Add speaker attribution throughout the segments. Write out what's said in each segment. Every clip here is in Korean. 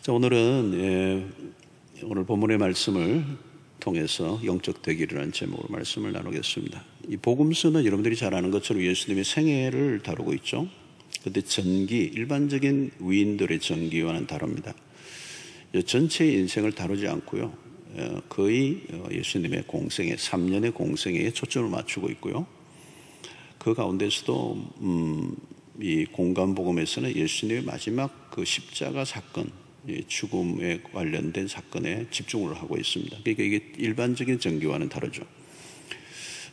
Speaker 1: 자, 오늘은 오늘 본문의 말씀을 통해서 영적 대결이라는 제목으로 말씀을 나누겠습니다. 이 복음서는 여러분들이 잘 아는 것처럼 예수님의 생애를 다루고 있죠. 그런데 전기, 일반적인 위인들의 전기와는 다릅니다. 전체의 인생을 다루지 않고요. 거의 예수님의 공생애, 3년의 공생애에 초점을 맞추고 있고요. 그 가운데서도 이 공간복음에서는 예수님의 마지막 그 십자가 사건, 죽음에 관련된 사건에 집중을 하고 있습니다. 그러니까 이게 일반적인 전기와는 다르죠.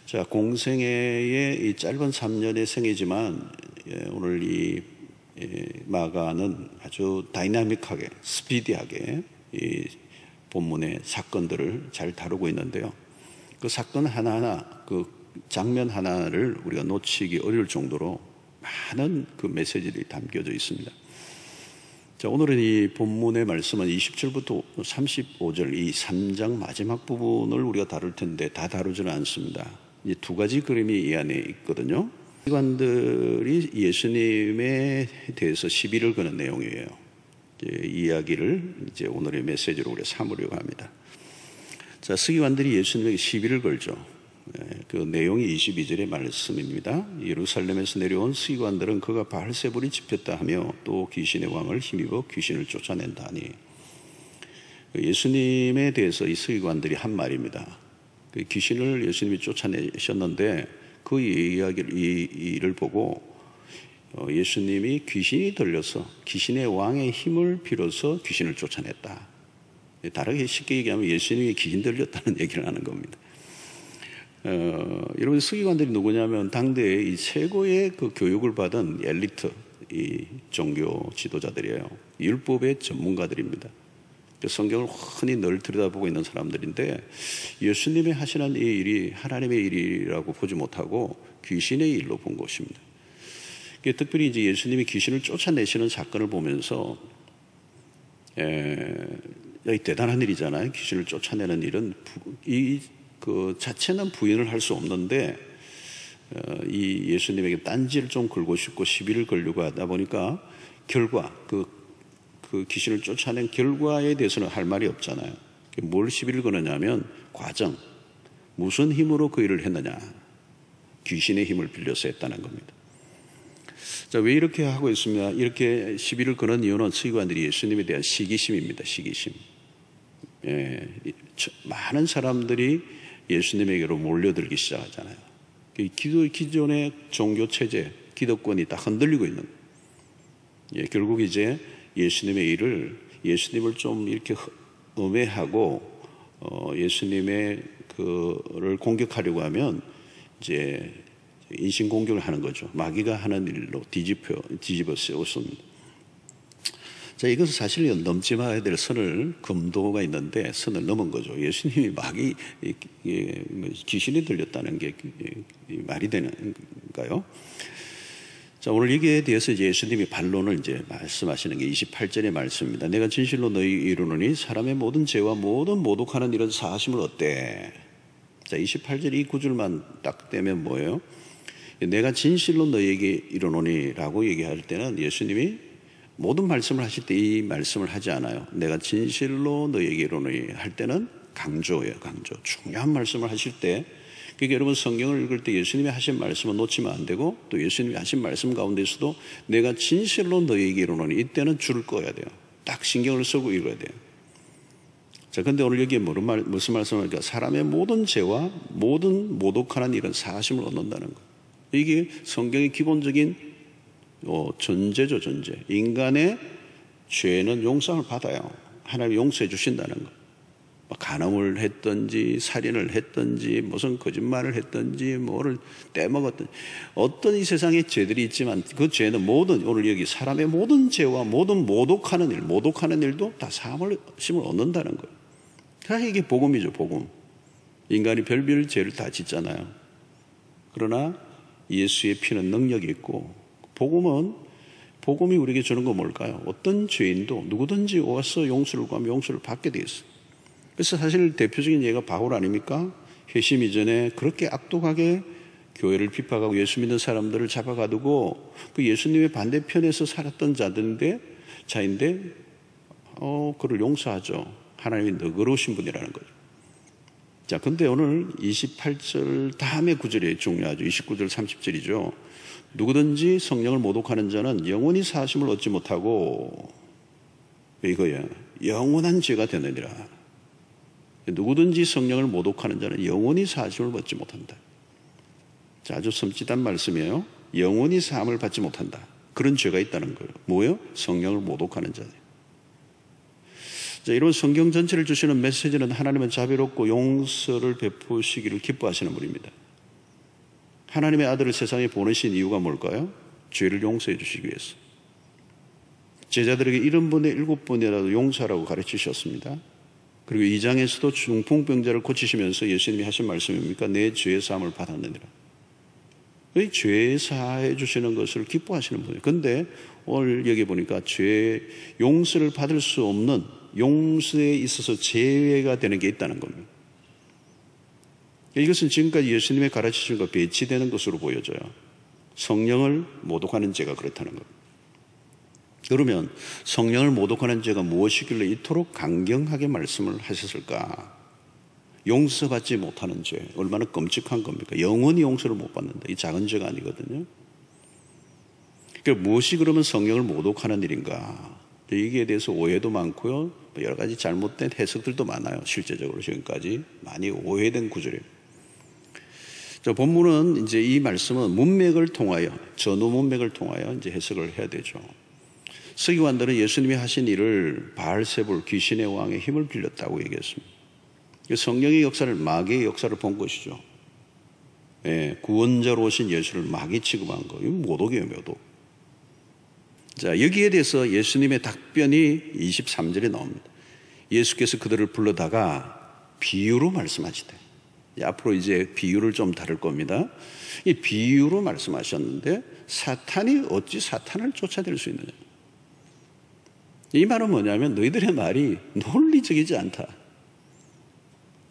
Speaker 1: 자, 공생애의 이 짧은 3년의 생애지만 오늘 이 마가는 아주 다이나믹하게, 스피디하게 이 본문의 사건들을 잘 다루고 있는데요. 그 사건 하나하나, 그 장면 하나를 우리가 놓치기 어려울 정도로 많은 그 메시지들이 담겨져 있습니다. 자, 오늘은 이 본문의 말씀은 27부터 35절 이 3장 마지막 부분을 우리가 다룰 텐데 다 다루지는 않습니다. 이제 두 가지 그림이 이 안에 있거든요. 서기관들이 예수님에 대해서 시비를 거는 내용이에요. 이 이야기를 이제 오늘의 메시지로 우리가 삼으려고 합니다. 자, 서기관들이 예수님에게 시비를 걸죠. 그 내용이 22절의 말씀입니다. 예루살렘에서 내려온 서기관들은 그가 바알세불이 집혔다 하며 또 귀신의 왕을 힘입어 귀신을 쫓아낸다 하니, 예수님에 대해서 이 서기관들이 한 말입니다. 그 귀신을 예수님이 쫓아내셨는데 그 이야기를 이 일을 보고 예수님이 귀신이 들려서 귀신의 왕의 힘을 빌어서 귀신을 쫓아냈다. 다르게 쉽게 얘기하면 예수님이 귀신 들렸다는 얘기를 하는 겁니다. 여러분, 서기관들이 누구냐면 당대의 이 최고의 그 교육을 받은 엘리트, 이 종교 지도자들이에요. 율법의 전문가들입니다. 성경을 흔히 늘 들여다보고 있는 사람들인데 예수님이 하시는 이 일이 하나님의 일이라고 보지 못하고 귀신의 일로 본 것입니다. 특별히 이제 예수님이 귀신을 쫓아내시는 사건을 보면서 대단한 일이잖아요. 귀신을 쫓아내는 일은 그 자체는 부인을 할 수 없는데 이 예수님에게 딴지를 좀 걸고 싶고 시비를 걸려고 하다 보니까 결과 그 귀신을 쫓아낸 결과에 대해서는 할 말이 없잖아요. 뭘 시비를 거느냐면 과정, 무슨 힘으로 그 일을 했느냐, 귀신의 힘을 빌려서 했다는 겁니다. 자, 왜 이렇게 하고 있습니까? 이렇게 시비를 거는 이유는 서기관들이 예수님에 대한 시기심입니다. 시기심. 많은 사람들이 예수님에게로 몰려들기 시작하잖아요. 기존의 종교 체제, 기득권이 다 흔들리고 있는 거예요. 결국 이제 예수님의 일을, 예수님을 좀 이렇게 음해하고 예수님의 그를 공격하려고 하면 이제 인신 공격을 하는 거죠. 마귀가 하는 일로 뒤집어 세웠습니다. 자, 이것은 사실 넘지 말아야 될 선을, 금도가 있는데 선을 넘은 거죠. 예수님이 마귀, 귀신이 들렸다는 게 말이 되는가요? 자, 오늘 여기에 대해서 이제 예수님이 반론을 이제 말씀하시는 게 28절의 말씀입니다. 내가 진실로 너희 이르노니 사람의 모든 죄와 모든 모독하는 일은 사하심을 얻되. 자, 28절 이 구절만 딱 떼면 뭐예요? 내가 진실로 너희에게 이르노니 라고 얘기할 때는 예수님이 모든 말씀을 하실 때 이 말씀을 하지 않아요. 내가 진실로 너희에게 이르노니 할 때는 강조예요. 강조. 중요한 말씀을 하실 때, 그러니까 여러분 성경을 읽을 때 예수님이 하신 말씀은 놓치면 안 되고, 또 예수님이 하신 말씀 가운데서도 내가 진실로 너희에게 이르노니 이때는 줄을 꺼야 돼요. 딱 신경을 쓰고 읽어야 돼요. 자, 근데 오늘 여기에 무슨 말씀을 하니까 사람의 모든 죄와 모든 모독하는 일은 사하심을 얻는다는 거예요. 이게 성경의 기본적인 전제죠, 전제. 인간의 죄는 용서를 받아요. 하나님이 용서해 주신다는 거. 간음을 했든지 살인을 했든지 무슨 거짓말을 했든지 뭐를 떼먹었든지 어떤 이 세상에 죄들이 있지만 그 죄는 모든, 오늘 여기 사람의 모든 죄와 모든 모독하는 일도 다 사함을 얻는다는 거예요. 사실 이게 복음이죠, 복음. 인간이 별별 죄를 다 짓잖아요. 그러나 예수의 피는 능력이 있고, 복음이 우리에게 주는 건 뭘까요? 어떤 죄인도 누구든지 와서 용서를 구하면 용서를 받게 되어 있어요. 그래서 사실 대표적인 예가 바울 아닙니까? 회심 이전에 그렇게 악독하게 교회를 핍박하고 예수 믿는 사람들을 잡아가두고 그 예수님의 반대편에서 살았던 자인데 그를 용서하죠. 하나님이 너그러우신 분이라는 거죠. 자, 근데 오늘 28절 다음의 구절이 중요하죠. 29절 30절이죠. 누구든지 성령을 모독하는 자는 영원히 사하심을 얻지 못하고, 이거야, 영원한 죄가 되느니라. 누구든지 성령을 모독하는 자는 영원히 사하심을 얻지 못한다. 자, 아주 섬찟한 말씀이에요. 영원히 사함을 받지 못한다. 그런 죄가 있다는 거예요. 뭐예요? 성령을 모독하는 자예요. 자, 이런 성경 전체를 주시는 메시지는 하나님은 자비롭고 용서를 베푸시기를 기뻐하시는 분입니다. 하나님의 아들을 세상에 보내신 이유가 뭘까요? 죄를 용서해 주시기 위해서. 제자들에게 70번에 7번이라도 용서하라고 가르치셨습니다. 그리고 2장에서도 중풍병자를 고치시면서 예수님이 하신 말씀입니까? 내 죄의 사함을 받았느니라. 죄 사해 주시는 것을 기뻐하시는 분이에요. 그런데 오늘 여기 보니까 죄 용서를 받을 수 없는, 용서에 있어서 제외가 되는 게 있다는 겁니다. 이것은 지금까지 예수님의 가르치신 것 배치되는 것으로 보여져요. 성령을 모독하는 죄가 그렇다는 겁니다. 그러면 성령을 모독하는 죄가 무엇이길래 이토록 강경하게 말씀을 하셨을까? 용서받지 못하는 죄, 얼마나 끔찍한 겁니까? 영원히 용서를 못 받는다. 이 작은 죄가 아니거든요. 그러니까 무엇이 그러면 성령을 모독하는 일인가? 여기에 대해서 오해도 많고요, 여러 가지 잘못된 해석들도 많아요. 실제적으로 지금까지 많이 오해된 구절이에요. 본문은 이제 이 말씀은 문맥을 통하여, 전후 문맥을 통하여 이제 해석을 해야 되죠. 서기관들은 예수님이 하신 일을 바알세불, 귀신의 왕의 힘을 빌렸다고 얘기했습니다. 성령의 역사를, 마귀의 역사를 본 것이죠. 예, 구원자로 오신 예수를 마귀 취급한 거, 이건 모독이에요, 모독. 자, 여기에 대해서 예수님의 답변이 23절에 나옵니다. 예수께서 그들을 불러다가 비유로 말씀하시대. 앞으로 이제 비유를 좀 다룰 겁니다. 이 비유로 말씀하셨는데, 사탄이 어찌 사탄을 쫓아낼 수 있느냐? 이 말은 뭐냐면 너희들의 말이 논리적이지 않다.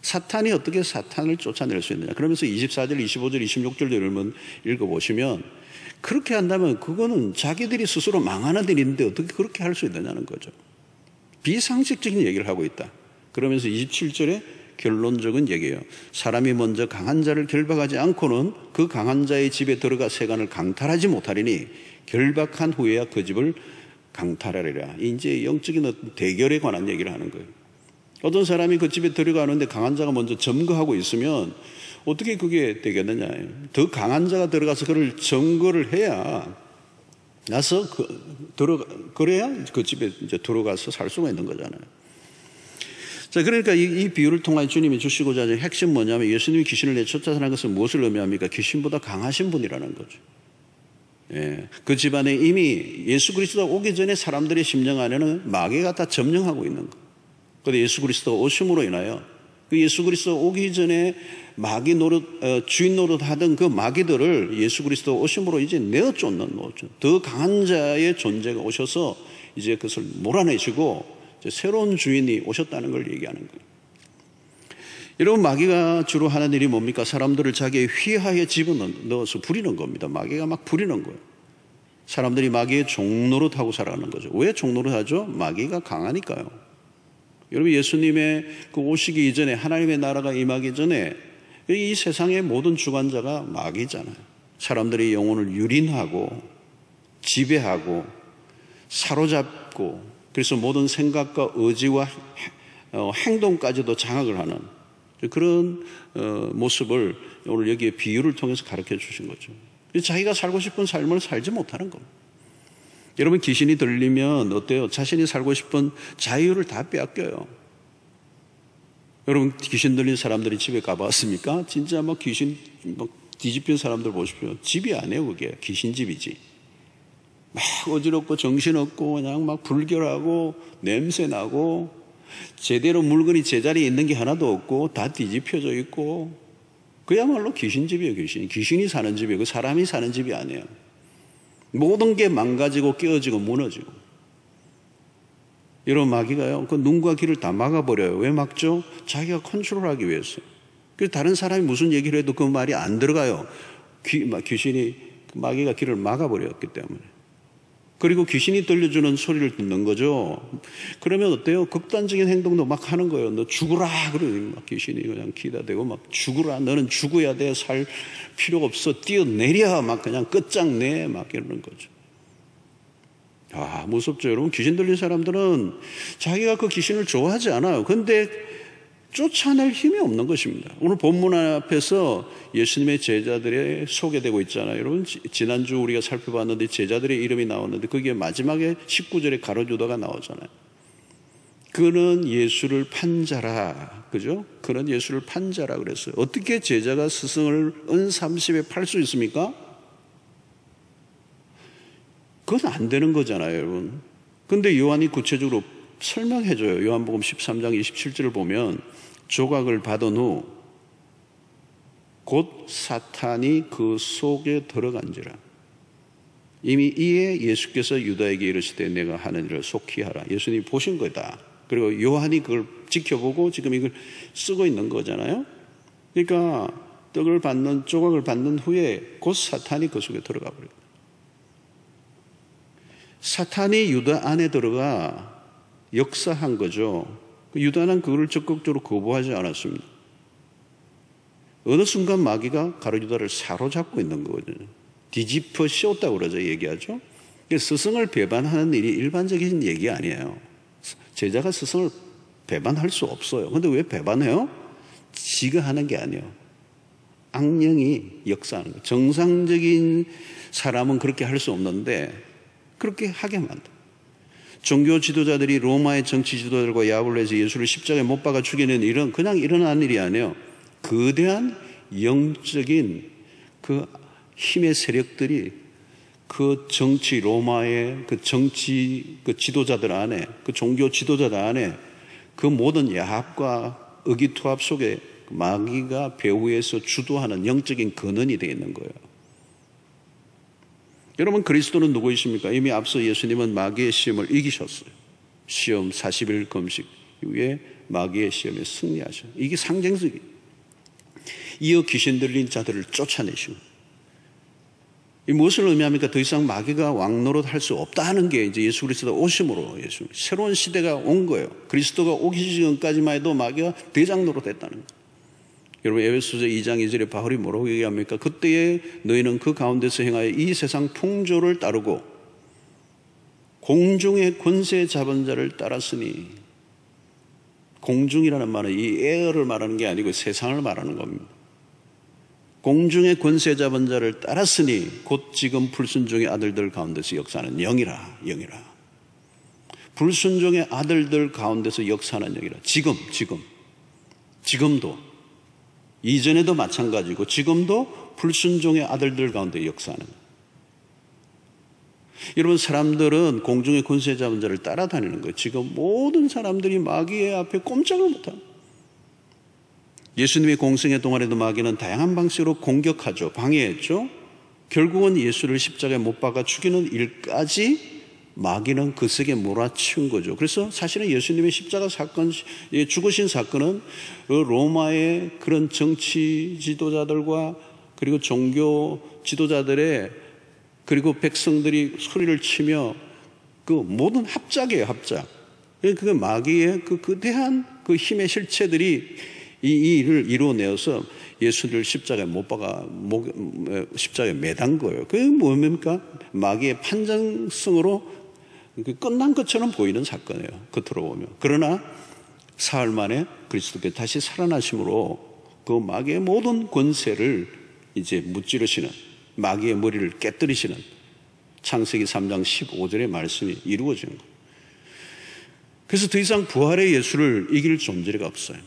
Speaker 1: 사탄이 어떻게 사탄을 쫓아낼 수 있느냐? 그러면서 24절, 25절, 26절도 여러분 읽어보시면, 그렇게 한다면 그거는 자기들이 스스로 망하는 일인데 어떻게 그렇게 할 수 있느냐는 거죠. 비상식적인 얘기를 하고 있다. 그러면서 27절에 결론적인 얘기예요. 사람이 먼저 강한 자를 결박하지 않고는 그 강한 자의 집에 들어가 세간을 강탈하지 못하리니 결박한 후에야 그 집을 강탈하리라. 이제 영적인 어떤 대결에 관한 얘기를 하는 거예요. 어떤 사람이 그 집에 들어가는데 강한 자가 먼저 점거하고 있으면 어떻게 그게 되겠느냐. 더 강한 자가 들어가서 그를 점거를 해야, 나서 그래야 그 집에 이제 들어가서 살 수가 있는 거잖아요. 자, 그러니까 이 비유를 통해 주님이 주시고자 하는 핵심 뭐냐면, 예수님이 귀신을 내쫓아내는 것은 무엇을 의미합니까? 귀신보다 강하신 분이라는 거죠. 예, 그 집안에 이미 예수 그리스도가 오기 전에 사람들의 심령 안에는 마귀가 다 점령하고 있는 거. 그런데 예수 그리스도가 오심으로 인하여 그 예수 그리스도 오기 전에 마귀 노릇, 주인 노릇 하던 그 마귀들을 예수 그리스도 오심으로 이제 내어 쫓는 거죠. 더 강한 자의 존재가 오셔서 이제 그것을 몰아내시고 이제 새로운 주인이 오셨다는 걸 얘기하는 거예요. 여러분, 마귀가 주로 하는 일이 뭡니까? 사람들을 자기의 휘하에 집어넣어서 부리는 겁니다. 마귀가 막 부리는 거예요. 사람들이 마귀의 종노릇하고 살아가는 거죠. 왜 종노릇하죠? 마귀가 강하니까요. 여러분, 예수님의 그 오시기 이전에, 하나님의 나라가 임하기 전에 이 세상의 모든 주관자가 마귀잖아요. 사람들의 영혼을 유린하고 지배하고 사로잡고, 그래서 모든 생각과 의지와 행동까지도 장악을 하는 그런 모습을 오늘 여기에 비유를 통해서 가르쳐 주신 거죠. 자기가 살고 싶은 삶을 살지 못하는 겁니다. 여러분, 귀신이 들리면 어때요? 자신이 살고 싶은 자유를 다 빼앗겨요. 여러분, 귀신 들린 사람들이 집에 가봤습니까? 진짜 막 귀신 막 뒤집힌 사람들 보십시오. 집이 아니에요, 그게. 귀신집이지. 막 어지럽고 정신없고 그냥 막 불결하고 냄새나고 제대로 물건이 제자리에 있는 게 하나도 없고 다 뒤집혀져 있고, 그야말로 귀신집이에요. 귀신이 사는 집이에요. 그 사람이 사는 집이 아니에요. 모든 게 망가지고 깨어지고 무너지고. 여러분, 마귀가요, 그 눈과 귀를 다 막아버려요. 왜 막죠? 자기가 컨트롤하기 위해서. 그래서 다른 사람이 무슨 얘기를 해도 그 말이 안 들어가요. 귀신이, 마귀가 귀를 막아버렸기 때문에. 그리고 귀신이 들려주는 소리를 듣는 거죠. 그러면 어때요? 극단적인 행동도 막 하는 거예요. 너 죽으라! 그러더니 막 귀신이 그냥 기다대고 막 죽으라! 너는 죽어야 돼! 살 필요가 없어! 뛰어내려! 막 그냥 끝장내! 막 이러는 거죠. 아, 무섭죠, 여러분. 귀신 들린 사람들은 자기가 그 귀신을 좋아하지 않아요. 근데 쫓아낼 힘이 없는 것입니다. 오늘 본문 앞에서 예수님의 제자들이 소개되고 있잖아요. 여러분, 지난주 우리가 살펴봤는데 제자들의 이름이 나왔는데 거기에 마지막에 19절에 가룟유다가 나오잖아요. 그는 예수를 판 자라. 그죠? 그는 예수를 판 자라 그랬어요. 어떻게 제자가 스승을 은 30에 팔 수 있습니까? 그건 안 되는 거잖아요, 여러분. 근데 요한이 구체적으로 설명해줘요. 요한복음 13장 27절을 보면 조각을 받은 후 곧 사탄이 그 속에 들어간지라. 이미 이에 예수께서 유다에게 이르시되 내가 하는 일을 속히 하라. 예수님이 보신 거다. 그리고 요한이 그걸 지켜보고 지금 이걸 쓰고 있는 거잖아요. 그러니까 조각을 받는 후에 곧 사탄이 그 속에 들어가 버려요. 사탄이 유다 안에 들어가 역사한 거죠. 유다는 그걸 적극적으로 거부하지 않았습니다. 어느 순간 마귀가 가룟유다를 사로잡고 있는 거거든요. 뒤집어 씌웠다고 그러죠. 얘기하죠. 스승을 배반하는 일이 일반적인 얘기 아니에요. 제자가 스승을 배반할 수 없어요. 근데 왜 배반해요? 지가 하는 게 아니에요. 악령이 역사하는 거예요. 정상적인 사람은 그렇게 할 수 없는데 그렇게 하게 만들어요. 종교 지도자들이 로마의 정치 지도자들과 야합을 해서 예수를 십자가에 못 박아 죽이는 일은 그냥 일어난 일이 아니에요. 거대한 영적인 그 힘의 세력들이 그 정치, 로마의 그 정치 그 지도자들 안에, 그 종교 지도자들 안에 그 모든 야합과 의기투합 속에 마귀가 배후에서 주도하는 영적인 근원이 되어 있는 거예요. 여러분, 그리스도는 누구이십니까? 이미 앞서 예수님은 마귀의 시험을 이기셨어요. 시험 40일 금식 이후에 마귀의 시험에 승리하셔. 이게 상징적이에요. 이어 귀신 들린 자들을 쫓아내시고. 이 무엇을 의미합니까? 더 이상 마귀가 왕노릇 할 수 없다는 게 이제 예수 그리스도가 오심으로 새로운 시대가 온 거예요. 그리스도가 오기 전까지만 해도 마귀가 대장 노릇했다는 거예요. 여러분, 에베소서 2장 2절에 바울이 뭐라고 얘기합니까? 그때에 너희는 그 가운데서 행하여 이 세상 풍조를 따르고 공중의 권세 잡은 자를 따랐으니, 공중이라는 말은 이 에어를 말하는 게 아니고 세상을 말하는 겁니다. 공중의 권세 잡은 자를 따랐으니 곧 지금 불순종의 아들들 가운데서 역사하는 영이라. 불순종의 아들들 가운데서 역사하는 영이라. 지금도 이전에도 마찬가지고 지금도 불순종의 아들들 가운데 역사하는 거예요. 여러분, 사람들은 공중의 권세 잡은 자를 따라다니는 거예요. 지금 모든 사람들이 마귀의 앞에 꼼짝을 못합니다. 예수님의 공생의 동안에도 마귀는 다양한 방식으로 공격하죠. 방해했죠. 결국은 예수를 십자가에 못 박아 죽이는 일까지 마귀는 그 속에 몰아치운 거죠. 그래서 사실은 예수님의 십자가 사건, 죽으신 사건은 로마의 그런 정치 지도자들과 그리고 종교 지도자들의 그리고 백성들이 소리를 치며 그 모든 합작이에요, 합작. 그 마귀의 그 거대한 그 힘의 실체들이 이 일을 이루어내어서 예수를 십자가에 못 박아 십자가에 매단 거예요. 그게 뭡니까? 마귀의 판정성으로 끝난 것처럼 보이는 사건이에요, 겉으로 보면. 그러나 사흘 만에 그리스도께서 다시 살아나심으로 그 마귀의 모든 권세를 이제 무찌르시는, 마귀의 머리를 깨뜨리시는 창세기 3장 15절의 말씀이 이루어지는 거예요. 그래서 더 이상 부활의 예수를 이길 존재가 없어요.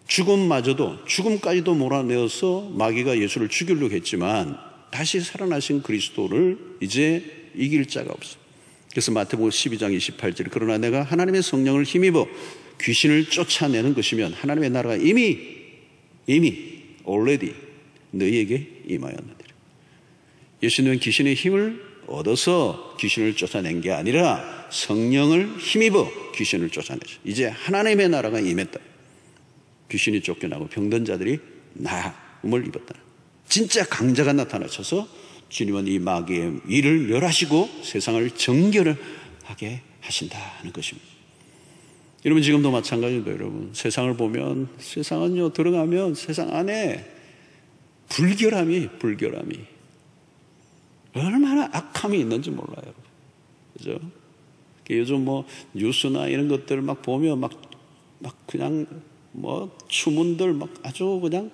Speaker 1: 죽음까지도 몰아내어서 마귀가 예수를 죽이려고 했지만 다시 살아나신 그리스도를 이제 이길 자가 없어요. 그래서 마태복음 12장 28절, 그러나 내가 하나님의 성령을 힘입어 귀신을 쫓아내는 것이면 하나님의 나라가 이미 already 너희에게 임하였느니라. 예수님은 귀신의 힘을 얻어서 귀신을 쫓아낸 게 아니라 성령을 힘입어 귀신을 쫓아내죠. 이제 하나님의 나라가 임했다. 귀신이 쫓겨나고 병든 자들이 나음을 입었다. 진짜 강자가 나타나셔서 주님은 이 마귀의 일을 멸하시고 세상을 정결하게 하신다는 것입니다. 여러분 지금도 마찬가지입니다. 여러분 세상을 보면 세상은요 들어가면 세상 안에 불결함이 얼마나 악함이 있는지 몰라요. 그죠? 요즘 뭐 뉴스나 이런 것들 막 보면 막 그냥 뭐 추문들 막 아주 그냥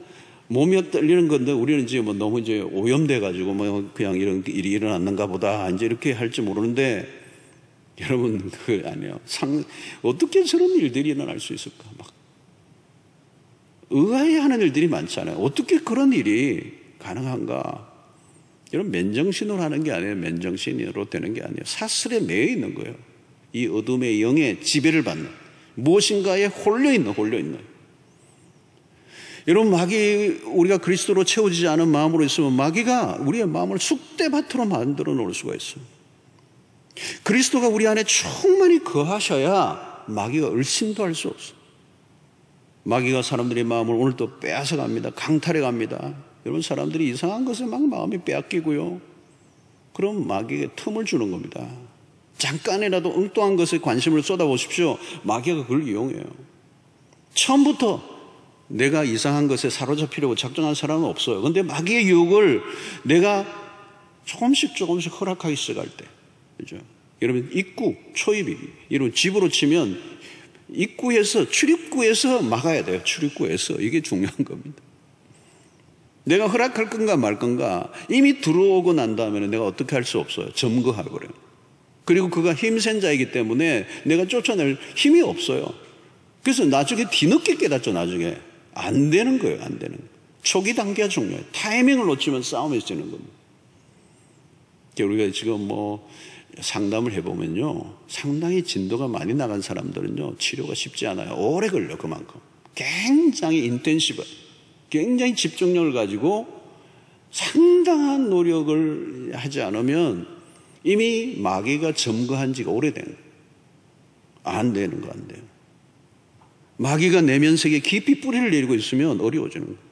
Speaker 1: 몸이 떨리는 건데 우리는 이제 뭐 너무 이제 오염돼 가지고 뭐 그냥 이런 일이 일어났는가 보다 이제 이렇게 할지 모르는데 여러분 그 아니요 어떻게 저런 일들이 일어날 수 있을까? 막 의아해하는 일들이 많잖아요. 어떻게 그런 일이 가능한가? 여러분 맨정신으로 하는 게 아니에요. 맨정신으로 되는 게 아니에요. 사슬에 매여 있는 거예요. 이 어둠의 영의 지배를 받는 무엇인가에 홀려 있는. 여러분 마귀 우리가 그리스도로 채워지지 않은 마음으로 있으면 마귀가 우리의 마음을 쑥대밭으로 만들어 놓을 수가 있어요. 그리스도가 우리 안에 충만히 거하셔야 마귀가 얼씬도 할 수 없어요. 마귀가 사람들의 마음을 오늘 또 빼앗아 갑니다. 강탈해 갑니다. 여러분 사람들이 이상한 것에 막 마음이 빼앗기고요. 그럼 마귀에게 틈을 주는 겁니다. 잠깐이라도 엉뚱한 것에 관심을 쏟아보십시오. 마귀가 그걸 이용해요. 처음부터 내가 이상한 것에 사로잡히려고 작정한 사람은 없어요. 그런데 마귀의 유혹을 내가 조금씩 허락하기 시작할 때, 그죠? 여러분 입구, 초입이 여러분 집으로 치면 입구에서 출입구에서 막아야 돼요. 출입구에서 이게 중요한 겁니다. 내가 허락할 건가 말 건가 이미 들어오고 난 다음에는 내가 어떻게 할 수 없어요. 점거하고 그래요. 그리고 그가 힘센 자이기 때문에 내가 쫓아낼 힘이 없어요. 그래서 나중에 뒤늦게 깨닫죠. 나중에 안 되는 거예요. 안 되는 거예요. 초기 단계가 중요해요. 타이밍을 놓치면 싸움이 지는 겁니다. 우리가 지금 뭐 상담을 해보면요 상당히 진도가 많이 나간 사람들은요 치료가 쉽지 않아요. 오래 걸려. 그만큼 굉장히 인텐시브, 굉장히 집중력을 가지고 상당한 노력을 하지 않으면 이미 마귀가 점거한 지가 오래된 거예요. 안 되는 거 안 돼요. 마귀가 내면색에 깊이 뿌리를 내리고 있으면 어려워지는 거예요.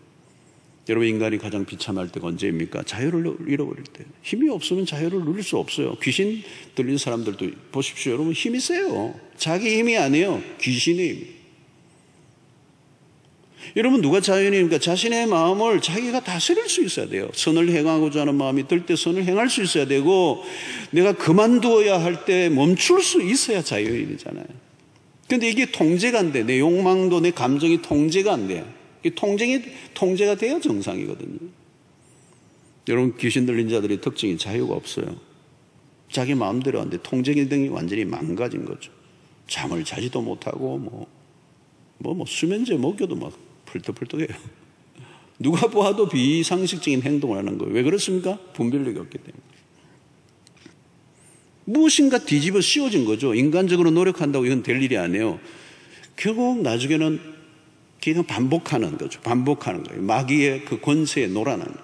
Speaker 1: 여러분 인간이 가장 비참할 때가 언제입니까? 자유를 잃어버릴 때. 힘이 없으면 자유를 누릴 수 없어요. 귀신 들린 사람들도 보십시오. 여러분 힘이 세요. 자기 힘이 아니에요. 귀신의 힘. 여러분 누가 자연이니까 자신의 마음을 자기가 다스릴 수 있어야 돼요. 선을 행하고자 하는 마음이 들 때 선을 행할 수 있어야 되고 내가 그만두어야 할 때 멈출 수 있어야 자유인이잖아요. 그런데 이게 통제가 안 돼. 내 욕망도 내 감정이 통제가 안 돼. 통제가 돼야 정상이거든요. 여러분 귀신 들린 자들의 특징이 자유가 없어요. 자기 마음대로 하는데 통제 기능이 완전히 망가진 거죠. 잠을 자지도 못하고 수면제 먹여도 막 펄떡펄떡해요. 누가 보아도 비상식적인 행동을 하는 거예요. 왜 그렇습니까? 분별력이 없기 때문에. 무엇인가 뒤집어 씌워진 거죠. 인간적으로 노력한다고 이건 될 일이 아니에요. 결국 나중에는 그냥 반복하는 거죠. 반복하는 거예요. 마귀의 그 권세에 놀아나는.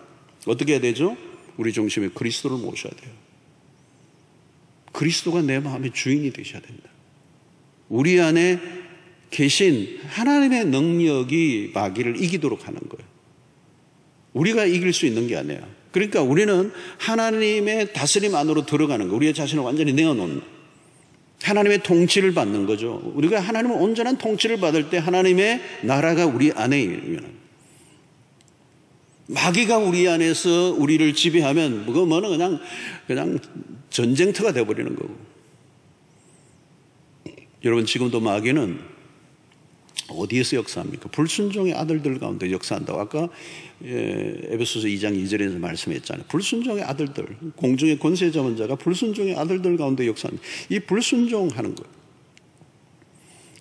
Speaker 1: 어떻게 해야 되죠? 우리 중심에 그리스도를 모셔야 돼요. 그리스도가 내 마음의 주인이 되셔야 됩니다. 우리 안에 계신 하나님의 능력이 마귀를 이기도록 하는 거예요. 우리가 이길 수 있는 게 아니에요. 그러니까 우리는 하나님의 다스림 안으로 들어가는 거예요. 우리의 자신을 완전히 내어놓는 하나님의 통치를 받는 거죠. 우리가 하나님의 온전한 통치를 받을 때 하나님의 나라가 우리 안에 있는 마귀가 우리 안에서 우리를 지배하면 그거는 그냥 전쟁터가 되어버리는 거고. 여러분 지금도 마귀는 어디에서 역사합니까? 불순종의 아들들 가운데 역사한다고 아까 에베소서 2장 2절에서 말씀했잖아요. 불순종의 아들들, 공중의 권세 잡은 자가 불순종의 아들들 가운데 역사합니다. 이 불순종하는 거예요.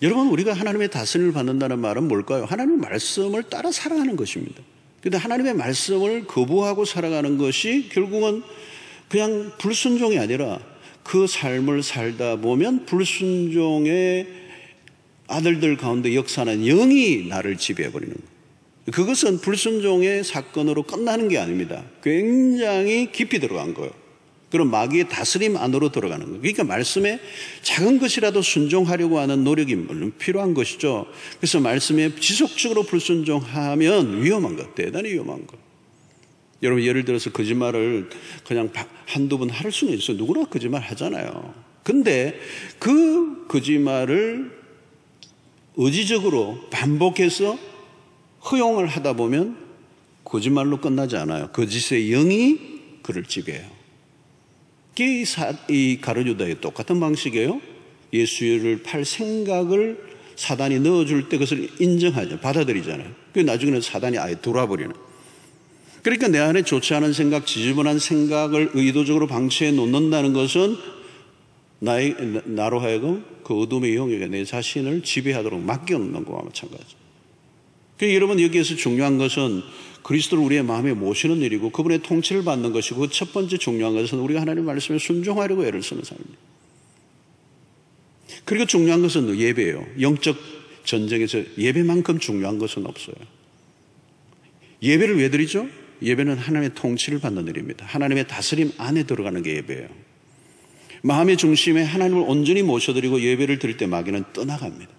Speaker 1: 여러분 우리가 하나님의 다스림을 받는다는 말은 뭘까요? 하나님의 말씀을 따라 살아가는 것입니다. 그런데 하나님의 말씀을 거부하고 살아가는 것이 결국은 그냥 불순종이 아니라 그 삶을 살다 보면 불순종의 아들들 가운데 역사하는 영이 나를 지배해버리는 거예요. 그것은 불순종의 사건으로 끝나는 게 아닙니다. 굉장히 깊이 들어간 거예요. 그럼 마귀의 다스림 안으로 들어가는 거예요. 그러니까 말씀에 작은 것이라도 순종하려고 하는 노력이 물론 필요한 것이죠. 그래서 말씀에 지속적으로 불순종하면 위험한 것, 대단히 위험한 것. 여러분 예를 들어서 거짓말을 그냥 한두 번 할 수는 있어요. 누구나 거짓말 하잖아요. 근데 그 거짓말을 의지적으로 반복해서 허용을 하다 보면 거짓말로 끝나지 않아요. 거짓의 영이 그를 지배해요. 이 가룟유다의 똑같은 방식이에요. 예수를 팔 생각을 사단이 넣어줄 때 그것을 인정하죠. 받아들이잖아요. 그 나중에는 사단이 아예 돌아버리는. 그러니까 내 안에 좋지 않은 생각, 지저분한 생각을 의도적으로 방치해 놓는다는 것은 나로 하여금 그 어둠의 영역에 내 자신을 지배하도록 맡겨놓는 것과 마찬가지죠. 그러니까 여러분 여기에서 중요한 것은 그리스도를 우리의 마음에 모시는 일이고 그분의 통치를 받는 것이고 그 첫 번째 중요한 것은 우리가 하나님 말씀에 순종하려고 애를 쓰는 삶입니다. 그리고 중요한 것은 예배예요. 영적 전쟁에서 예배만큼 중요한 것은 없어요. 예배를 왜 드리죠? 예배는 하나님의 통치를 받는 일입니다. 하나님의 다스림 안에 들어가는 게 예배예요. 마음의 중심에 하나님을 온전히 모셔드리고 예배를 드릴 때 마귀는 떠나갑니다.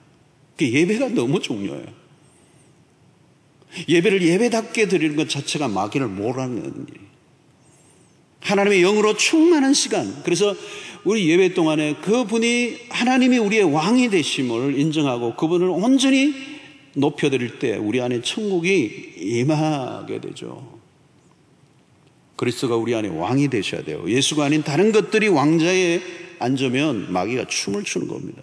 Speaker 1: 예배가 너무 중요해요. 예배를 예배답게 드리는 것 자체가 마귀를 몰아내는 일이에요. 하나님의 영으로 충만한 시간. 그래서 우리 예배 동안에 그분이 하나님이 우리의 왕이 되심을 인정하고 그분을 온전히 높여드릴 때 우리 안에 천국이 임하게 되죠. 그리스도가 우리 안에 왕이 되셔야 돼요. 예수가 아닌 다른 것들이 왕자에 앉으면 마귀가 춤을 추는 겁니다.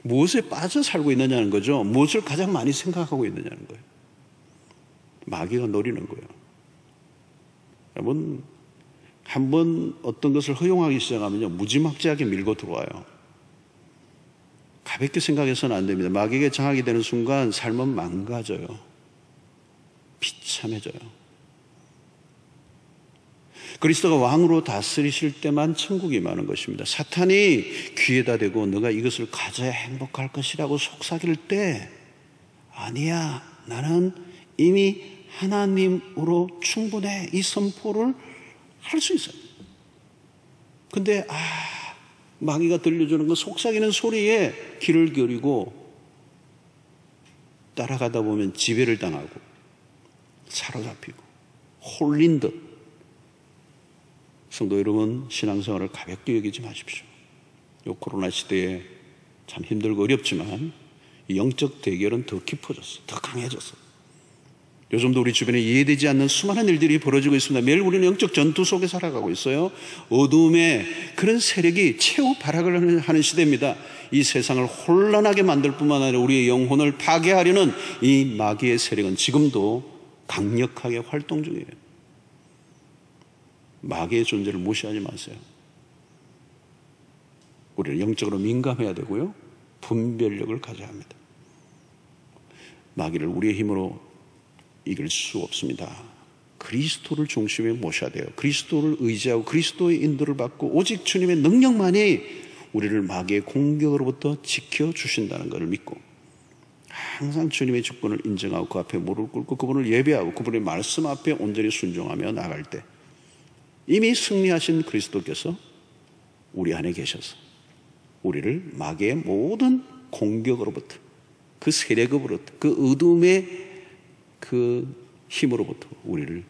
Speaker 1: 무엇에 빠져 살고 있느냐는 거죠. 무엇을 가장 많이 생각하고 있느냐는 거예요. 마귀가 노리는 거예요. 여러분 한번 어떤 것을 허용하기 시작하면요 무지막지하게 밀고 들어와요. 가볍게 생각해서는 안 됩니다. 마귀에게 장악이 되는 순간 삶은 망가져요. 비참해져요. 그리스도가 왕으로 다스리실 때만 천국이 임하는 것입니다. 사탄이 귀에다 대고 너가 이것을 가져야 행복할 것이라고 속삭일 때 아니야 나는 이미 하나님으로 충분해 이 선포를 할 수 있어요. 근데 마귀가 들려주는 그 속삭이는 소리에 귀를 기울이고 따라가다 보면 지배를 당하고 사로잡히고 홀린 듯. 성도 여러분 신앙생활을 가볍게 여기지 마십시오. 이 코로나 시대에 참 힘들고 어렵지만 이 영적 대결은 더 깊어졌어. 더 강해졌어. 요즘도 우리 주변에 이해되지 않는 수많은 일들이 벌어지고 있습니다. 매일 우리는 영적 전투 속에 살아가고 있어요. 어둠의 그런 세력이 최후 발악을 하는 시대입니다. 이 세상을 혼란하게 만들 뿐만 아니라 우리의 영혼을 파괴하려는 이 마귀의 세력은 지금도 강력하게 활동 중이에요. 마귀의 존재를 무시하지 마세요. 우리는 영적으로 민감해야 되고요. 분별력을 가져야 합니다. 마귀를 우리의 힘으로 이길 수 없습니다. 그리스도를 중심에 모셔야 돼요. 그리스도를 의지하고 그리스도의 인도를 받고 오직 주님의 능력만이 우리를 마귀의 공격으로부터 지켜주신다는 것을 믿고 항상 주님의 주권을 인정하고 그 앞에 무릎을 꿇고 그분을 예배하고 그분의 말씀 앞에 온전히 순종하며 나갈 때 이미 승리하신 그리스도께서 우리 안에 계셔서 우리를 마귀의 모든 공격으로부터 그 세력으로부터 그 어둠의 그 힘으로부터 우리를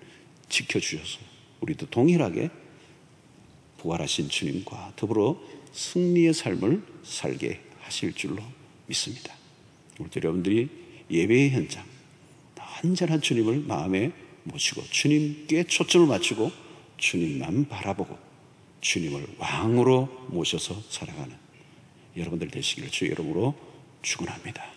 Speaker 1: 지켜주셔서 우리도 동일하게 부활하신 주님과 더불어 승리의 삶을 살게 하실 줄로 믿습니다. 우리 여러분들이 예배의 현장 완전한 주님을 마음에 모시고 주님께 초점을 맞추고 주님만 바라보고 주님을 왕으로 모셔서 살아가는 여러분들 되시기를 주의 이름으로 축원합니다.